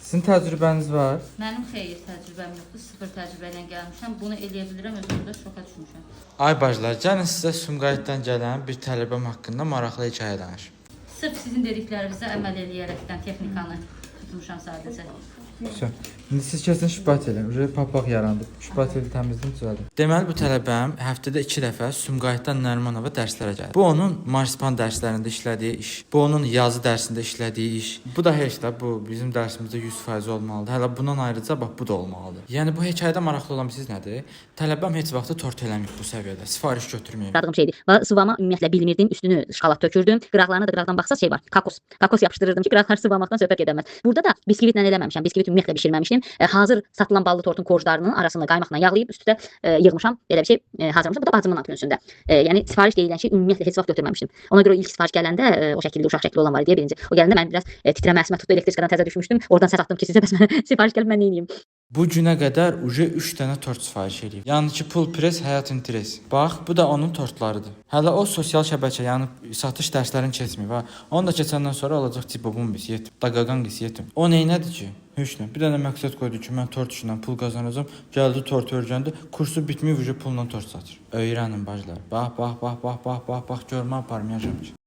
Sizin təcrübəniz var? Mənim xeyir təcrübəm yoxdur, sıfır təcrübə ilə gəlmişəm. Bunu eləyə bilirəm, özümdə şoka düşmüşəm. Ay bacılar, gəlin sizə Sumqayıtdan gələn bir tələbəm haqqında maraqlı hekayə danışım. Sırf sizin dediklərinizə əməl eləyərəkdən texnikanı tutmuşam sadəcə. İndi siz kesin şübhət edin. Papaq yarandı. Şübhət edin, təmizlədim, düzəldim. Deməli bu tələbəm həftədə 2 dəfə Sumqayıtdan Nərimanova dərslərə gəlir. Bu onun marsipan dərslərində işlədiyi iş. Bu onun yazı dərsində işlədiyi iş. Bu da heç də bu bizim dərsimizdə 100% olmalıdır. Hələ bundan ayrıca bax bu da olmalıdır. Yəni bu hekayədə maraqlı olan siz nədir? Tələbəm heç vaxt tort eləmir bu səviyyədə. Sifariş götürməyib. Dadığım şeydir. Və sıvama ümumiyyətlə bilmirdim. Üstünü şokolad tökürdüm. Qıraqlarına da qıraqdan baxsaz şey var. Kakos. Kakos yapışdırırdım ki, qıraqlar sıvamaqdan söhbət gedəməz. Burada da biskvitlə eləməmişəm. Biskvit ümumiyyətlə bişirməmişdim. Hazır satılan ballı tortun korjlarının arasında qaymaqla yağlayıb üstüdə yığmışam. Belə bir şey hazırlamışam. Bu da bacımın aklının. Yəni sifariş deyilən şey ümumiyyətlə heç vaxt götürməmişdim. Ona görə ilk sifariş gələndə o şəkildə uşaq şəkli olan var deyə birinci. O gələndə mən biraz titrəmə əsmə tutdu, elektrikadan təzə düşmüşdüm. Oradan səs atdım ki, sizə bəs mənə sifariş gəlib mən nə edeyim? Bu günə qədər uje 3 dənə tort sifariş edib. Yəni ki, pul pres, həyat interes. Bax, bu da onun tortlarıdır. Hələ o sosial şəbəkə, yəni satış dərslərini keçməyib ha. Onu da keçəndən sonra olacaq tibobum biz yetim. Daqaqan qis yetim. O neynədir ki? Heç nə. Bir dənə məqsəd qoydu ki, mən tort işindən pul qazanacağam. Gəldi tort öyrəndi. Kursu bitməyib uje pulla tort satır. Öyrənin bacılar. Bax, görmə aparmayacağam ki.